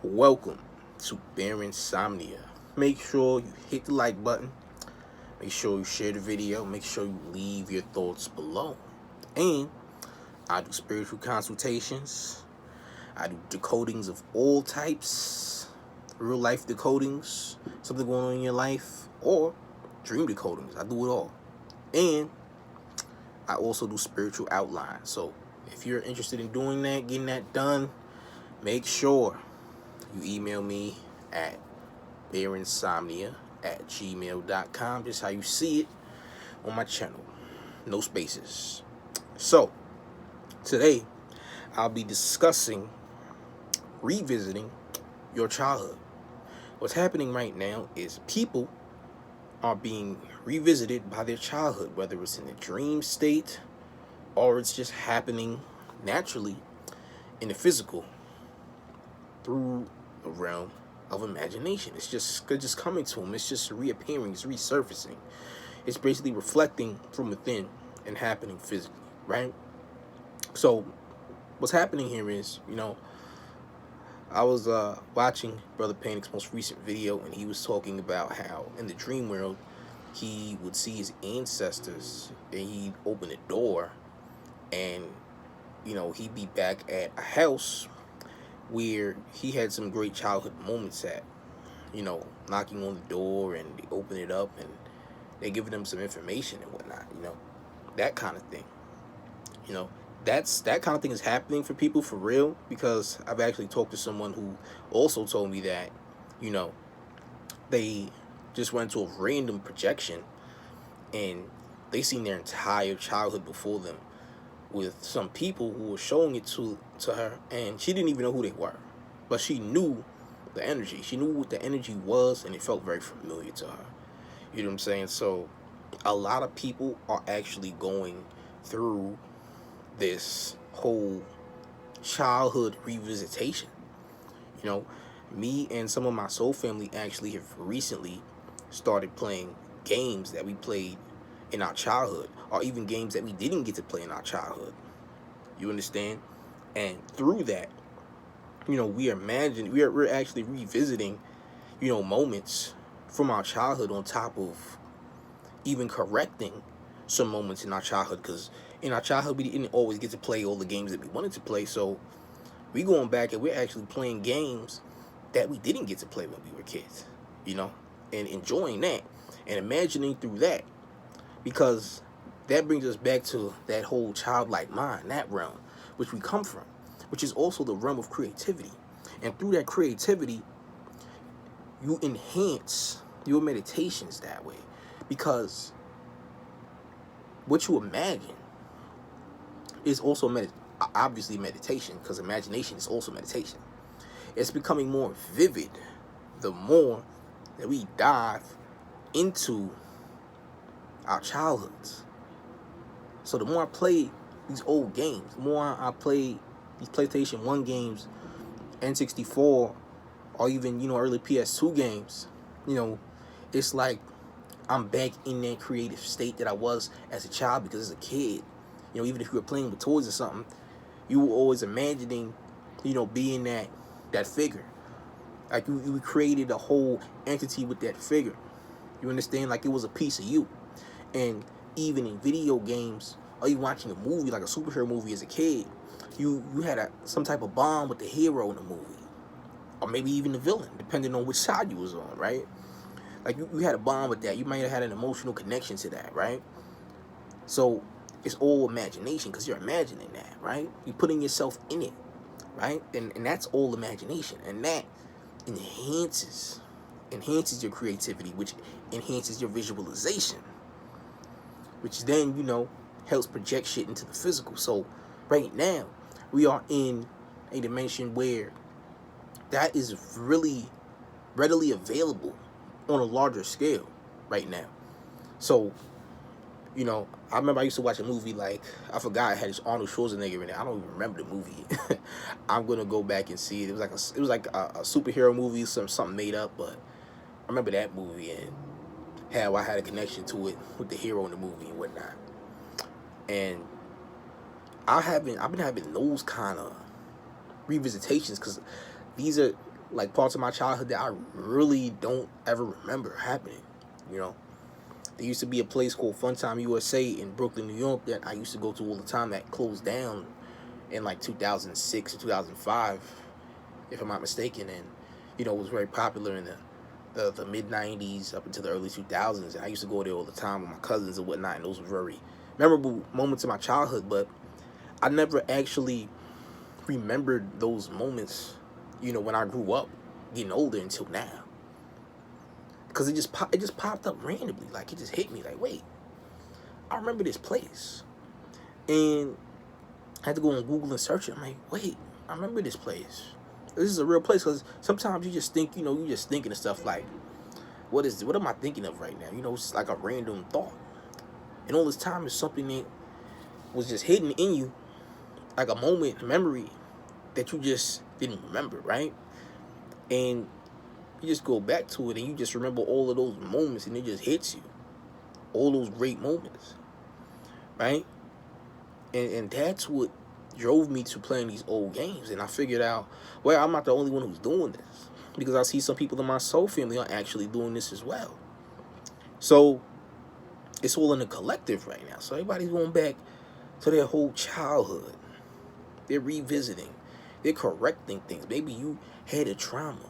Welcome to Bear Insomnia. Make sure you hit the like button. Make sure you share the video. Make sure you leave your thoughts below. And I do spiritual consultations. I do decodings of all types. Real life decodings, something going on in your life, or dream decodings. I do it all. And I also do spiritual outlines. So if you're interested in doing that, getting that done, make sure you email me at bearinsomnia@gmail.com, just how you see it on my channel. No spaces. So today I'll be discussing revisiting your childhood. What's happening right now is people are being revisited by their childhood, whether it's in a dream state or it's just happening naturally in the physical through a realm of imagination. It's just coming to them. It's just reappearing. It's resurfacing. It's basically reflecting from within and happening physically, right? So what's happening here is, I was watching Brother Panic's most recent video, and he was talking about how in the dream world he would see his ancestors, and he'd open a door, and he'd be back at a house where he had some great childhood moments at, knocking on the door, and they open it up and they giving them some information and whatnot, that kind of thing. That kind of thing is happening for people for real, because I've actually talked to someone who also told me that, they just went to a random projection and they seen their entire childhood before them with some people who were showing it to her, and she didn't even know who they were, but she knew the energy. She knew what the energy was, and it felt very familiar to her. You know what I'm saying? So a lot of people are actually going through this whole childhood revisitation. Me and some of my soul family actually have recently started playing games that we played in our childhood, or even games that we didn't get to play in our childhood. You understand? And through that, we're actually revisiting, moments from our childhood, on top of even correcting some moments in our childhood, because in our childhood we didn't always get to play all the games that we wanted to play. So we going back and we're actually playing games that we didn't get to play when we were kids, and enjoying that and imagining through that, because that brings us back to that whole childlike mind, that realm which we come from, which is also the realm of creativity. And through that creativity, you enhance your meditations that way, because what you imagine is also obviously meditation, because imagination is also meditation. It's becoming more vivid the more that we dive into our childhoods. So the more I play these old games, the more I play these PlayStation 1 games, N64, or even, early PS2 games, it's like I'm back in that creative state that I was as a child, because as a kid, even if you were playing with toys or something, you were always imagining, being that figure. Like you created a whole entity with that figure. You understand? Like it was a piece of you. And even in video games, or you watching a movie, like a superhero movie as a kid, you had some type of bond with the hero in the movie, or maybe even the villain, depending on which side you was on, right? Like you had a bond with that. You might have had an emotional connection to that, right? So it's all imagination, because you're imagining that, right? You're putting yourself in it, right? And that's all imagination, and that enhances your creativity, which enhances your visualization, which then helps project shit into the physical. So right now we are in a dimension where that is really readily available on a larger scale right now. So I remember I used to watch a movie, like, I forgot, it had this Arnold Schwarzenegger in it. I don't even remember the movie. I'm gonna go back and see it. It was like a superhero movie, something made up, but I remember that movie and how I had a connection to it with the hero in the movie and whatnot. And I've been having those kind of revisitations, because these are like parts of my childhood that I really don't ever remember happening. You know, there used to be a place called Funtime USA in Brooklyn, New York that I used to go to all the time that closed down in like 2006 or 2005, if I'm not mistaken. And, you know, it was very popular in the mid-90s up until the early 2000s. And I used to go there all the time with my cousins and whatnot. And those were very memorable moments of my childhood. But I never actually remembered those moments, you know, when I grew up, getting older until now. Because it just popped up randomly. Like, it just hit me like, wait, I remember this place. And I had to go on Google and search it. I'm like, wait, I remember this place. This is a real place. Because sometimes you just think, you know, you just thinking of stuff like, what am I thinking of right now? You know, it's like a random thought. And all this time is something that was just hidden in you, like a moment, a memory that you just didn't remember, right? And you just go back to it and you just remember all of those moments and it just hits you. All those great moments, right? And that's what drove me to playing these old games. And I figured out, well, I'm not the only one who's doing this, because I see some people in my soul family are actually doing this as well. So it's all in the collective right now. So everybody's going back to their whole childhood. They're revisiting. They're correcting things. Maybe you had a trauma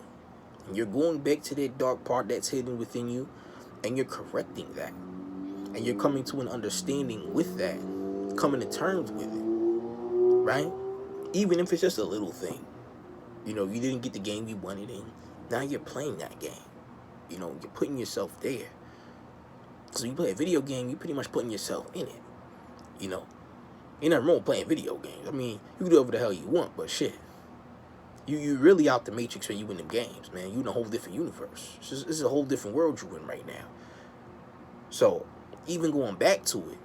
and you're going back to that dark part that's hidden within you, and you're correcting that. And you're coming to an understanding with that, coming to terms with it, right? Even if it's just a little thing. You know, you didn't get the game you wanted in. Now you're playing that game. You know, you're putting yourself there. So you play a video game, you're pretty much putting yourself in it. You know, ain't nothing wrong with playing video games. I mean, you can do whatever the hell you want, but shit. You really out the matrix when you in them games, man. You in a whole different universe. This is a whole different world you in right now. So, even going back to it,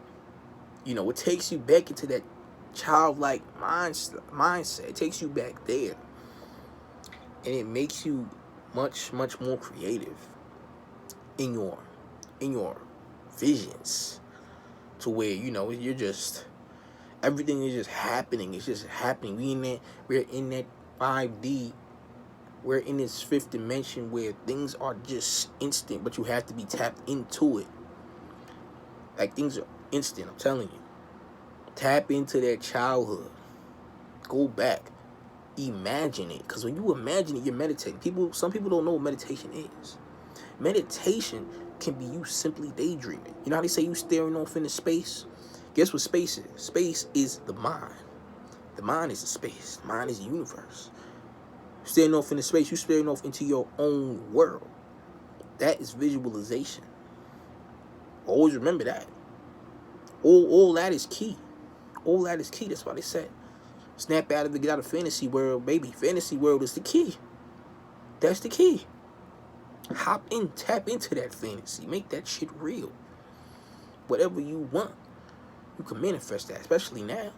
you know, it takes you back into that childlike mindset. It takes you back there. And it makes you much, much more creative in your visions, to where, you know, you're just, everything is just happening. It's just happening. We're in that 5D. We're in this fifth dimension where things are just instant, but you have to be tapped into it. Like, things are instant, I'm telling you. Tap into that childhood. Go back. Imagine it. Because when you imagine it, you're meditating. Some people don't know what meditation is. Meditation can be you simply daydreaming. You know how they say you staring off into space? Guess what space is? Space is the mind. The mind is the space. The mind is the universe. Staring off into space, you're staring off into your own world. That is visualization. Always remember that. All that is key. All that is key. That's why they said, snap out of it, get out of fantasy world, baby. Fantasy world is the key. That's the key. Hop in, tap into that fantasy. Make that shit real. Whatever you want, you can manifest that, especially now.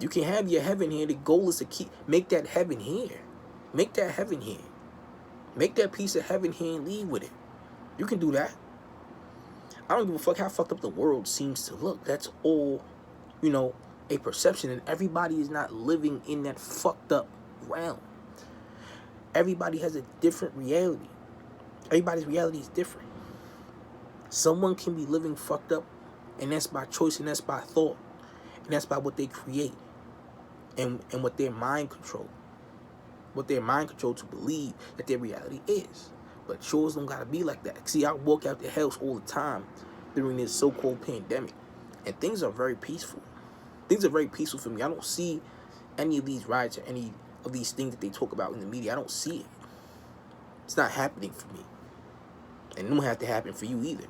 You can have your heaven here. The goal is to make that heaven here. Make that heaven here. Make that piece of heaven here and leave with it. You can do that. I don't give a fuck how fucked up the world seems to look. That's all, you know, a perception. And everybody is not living in that fucked up realm. Everybody has a different reality. Everybody's reality is different. Someone can be living fucked up, and that's by choice, and that's by thought, and that's by what they create, and what their mind control. What their mind control to believe that their reality is. But yours don't gotta be like that. See, I walk out the house all the time during this so-called pandemic, and things are very peaceful. Things are very peaceful for me. I don't see any of these riots or any of these things that they talk about in the media. I don't see it. It's not happening for me. And it don't have to happen for you either.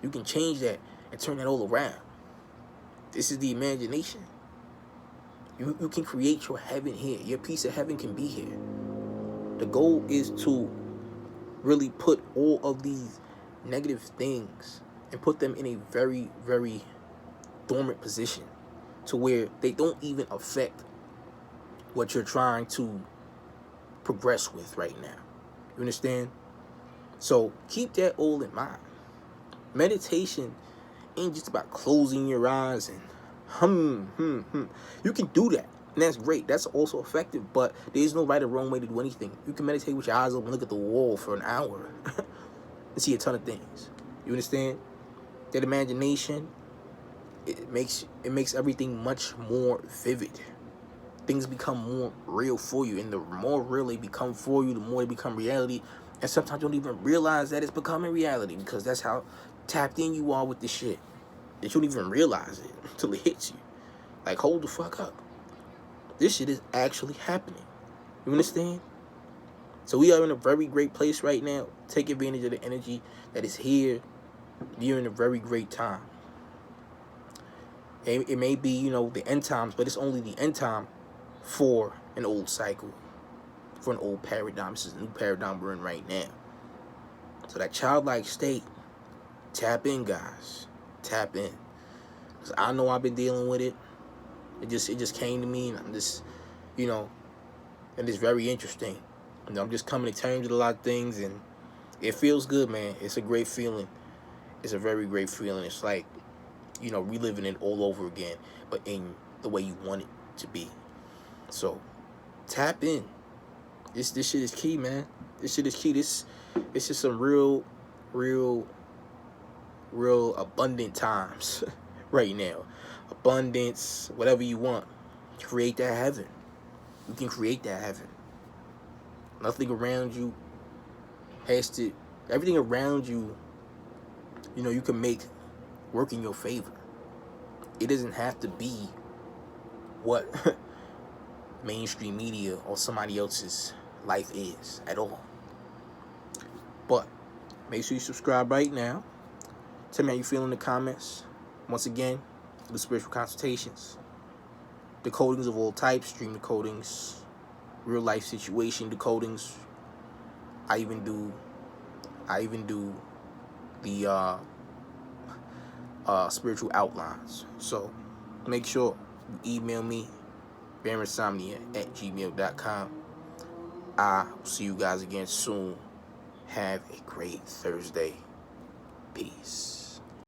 You can change that and turn that all around. This is the imagination. You can create your heaven here. Your piece of heaven can be here. The goal is to really put all of these negative things and put them in a very, very dormant position, to where they don't even affect what you're trying to progress with right now. You understand? So keep that all in mind. Meditation ain't just about closing your eyes and You can do that. And that's great. That's also effective. But there's no right or wrong way to do anything. You can meditate with your eyes open and look at the wall for an hour and see a ton of things. You understand? That imagination, it makes everything much more vivid. Things become more real for you, and the more real they become for you, the more they become reality. And sometimes you don't even realize that it's becoming reality, because that's how tapped in you are with this shit, that you don't even realize it until it hits you. Like, hold the fuck up. This shit is actually happening. You understand? So we are in a very great place right now. Take advantage of the energy that is here. You're in a very great time. It may be, you know, the end times, but it's only the end time for an old cycle, for an old paradigm. This is a new paradigm we're in right now. So that childlike state, tap in, guys. Tap in. Because I know I've been dealing with it. It just came to me, and I'm just, you know, and it's very interesting. You know, I'm just coming to terms with a lot of things, and it feels good, man. It's a great feeling. It's a very great feeling. It's like, you know, reliving it all over again, but in the way you want it to be. So, tap in. This shit is key, man. This shit is key. It's just some real abundant times right now. Abundance, whatever you want. Create that heaven. You can create that heaven. Nothing around you has to, everything around you, you know, you can make work in your favor. It doesn't have to be what mainstream media or somebody else's life is at all. But make sure you subscribe right now. Tell me how you feel in the comments. Once again, the spiritual consultations, decodings of all types, dream decodings, real life situation decodings. I even do the spiritual outlines. So make sure you email me, BearInsomnia@gmail.com. I will see you guys again soon. Have a great Thursday. Peace.